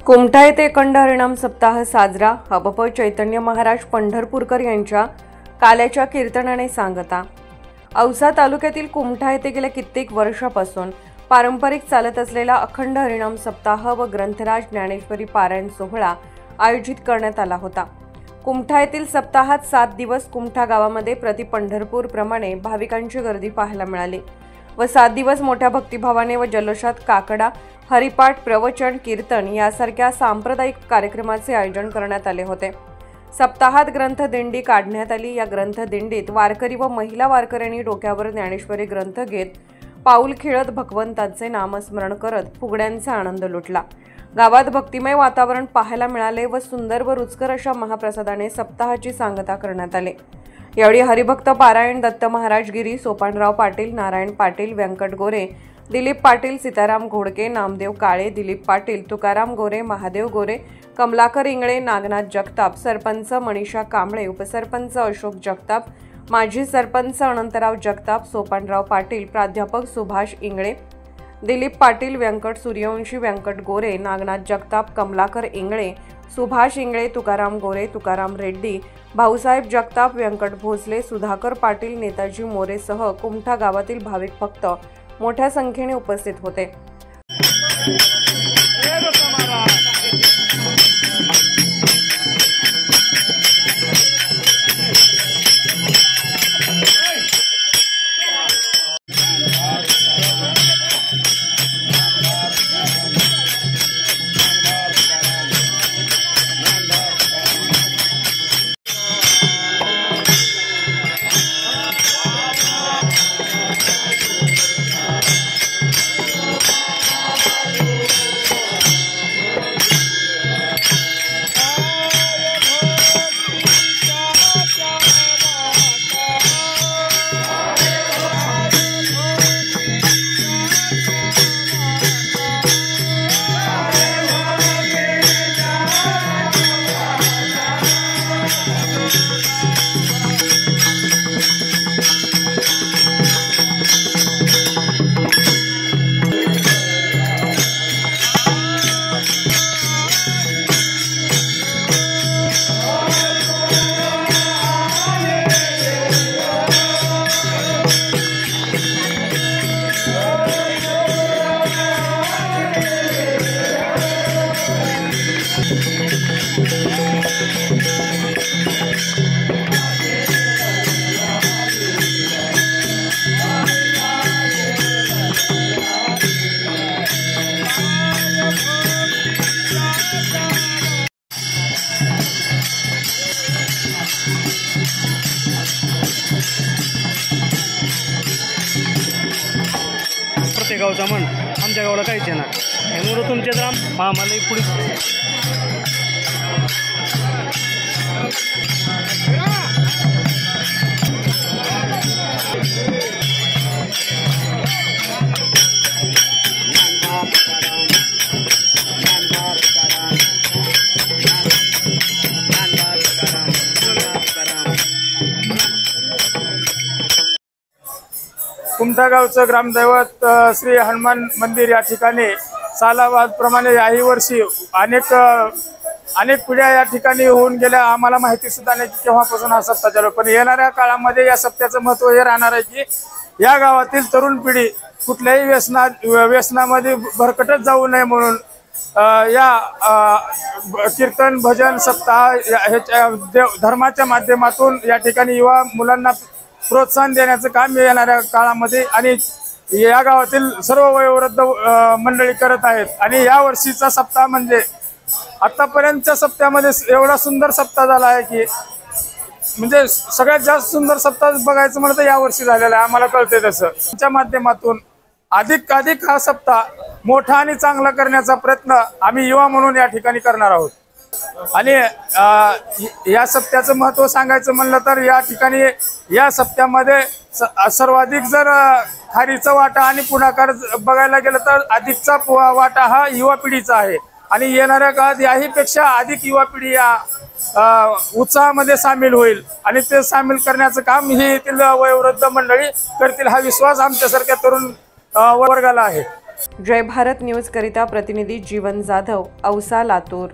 कुमठा येथे अखंड हरिनाम सप्ताह साजरा। हबप चैतन्य महाराज पंढरपूरकर यांच्या काल्याच्या कीर्तनाने सांगता। औसा तालुक्यातील कुमठा येथे गेल्या कित्येक वर्षापासून पारंपरिक चालत असलेला अखंड हरिनाम सप्ताह व ग्रंथराज ज्ञानेश्वरी पारायण सोहळा आयोजित करण्यात आला होता। कुमठा येथील सप्ताहात 7 दिवस कुमठा गावामध्ये प्रति पंढरपूर प्रमाणे भाविकांची गर्दी पाहायला मिळाली व 7 दिवस मोठ्या भक्तिभावाने व जल्लोषात काकडा, हरिपाठ, प्रवचन, कीर्तन यासारख्या सांप्रदायिक कार्यक्रमाचे आयोजन करण्यात आले होते। सप्ताहात ग्रंथदिंडी काढण्यात आली। या ग्रंथदिंडीत वारकरी व महिला वारकऱ्यांनी डोक्यावर ज्ञानेश्वरी ग्रंथ घेत पाऊल खेळत भगवंतांचे नामस्मरण करत फुगड्यांचा आनंद लुटला। गावात भक्तिमय वातावरण पाहायला मिळाले व सुंदर व रुचकर अशा महाप्रसादाने सप्ताहाची सांगता करण्यात आली। यावेळी हरिभक्त पारायण दत्त महाराज गिरी, सोपानराव पाटील, नारायण पाटील, व्यंकट गोरे, दिलीप पाटील, सीताराम घोडके, नामदेव काळे, दिलीप पाटील, तुकाराम गोरे, महादेव गोरे, कमलाकर इंगळे, नागनाथ जगताप, सरपंच मनीषा कांबळे, उपसरपंच अशोक जगताप, माजी सरपंच अनंतराव जगताप, सोपानराव पाटील, प्राध्यापक सुभाष इंगळे, दिलीप पाटील, व्यंकट सूर्यवंशी, व्यंकट गोरे, नागनाथ जगताप, कमलाकर इंगळे, सुभाष इंगळे, तुकाराम गोरे, तुकाराम रेड्डी, भाऊसाहेब जगताप, व्यंकट भोसले, सुधाकर पाटील, नेताजी मोरेसह कुमठा गावातील भाविक भक्त मोठ्या संख्येने उपस्थित होते। प्रत्येक गावचा म्हण आमच्या गावाला काहीच येणार त्यामुळे तुमचे राम आम्हाला पुढे कुमठा गावचं ग्रामदैवत श्री हनुमान मंदिर या ठिकाणी सालाबाद प्रमाणे याही वर्षी अनेक पिढ्या या ठिकाणी होऊन गेल्या। आम्हाला माहिती सुद्धा नाही की केव्हापासून हा सप्ताह चालू, पण येणाऱ्या काळामध्ये या सप्त्याचं महत्त्व हे राहणार आहे की या गावातील तरुण पिढी कुठल्याही व्यसनामध्ये भरकटत जाऊ नये म्हणून या कीर्तन भजन सप्ताह धर्माच्या माध्यमातून या ठिकाणी युवा मुलांना प्रोत्साहन देण्याचं काम येणाऱ्या काळामध्ये आणि या गावातील सर्व वयोवृद्ध मंडळी करत आहेत। आणि या वर्षीचा सप्ताह म्हणजे आतापर्यंतच्या सप्त्यामध्ये एवढा सुंदर सप्ताह झाला आहे की म्हणजे सगळ्यात जास्त सुंदर सप्ताह बघायचं म्हणलं तर या वर्षी झालेला आहे। आम्हाला कळते तसं त्याच्या माध्यमातून अधिक हा सप्ताह मोठा आणि चांगला करण्याचा प्रयत्न आम्ही युवा म्हणून या ठिकाणी करणार आहोत। आणि या सप्त्याचं महत्त्व सांगायचं म्हणलं तर या ठिकाणी या सप्त्यामध्ये सर्वाधिक जर खारीचा वाटा आणि पुढाकार बघायला गेलं तर अधिकचा वाटा हा युवा पिढीचा आहे। आणि येणाऱ्या काळात याहीपेक्षा अधिक युवा पिढी या उत्साहामध्ये सामील होईल आणि ते सामील करण्याचं काम ही येथील वयोवृद्ध मंडळी करतील हा विश्वास आमच्यासारख्या तरुण वर्गाला आहे। जय भारत न्यूज करिता प्रतिनिधी जीवन जाधव, औसा, लातूर।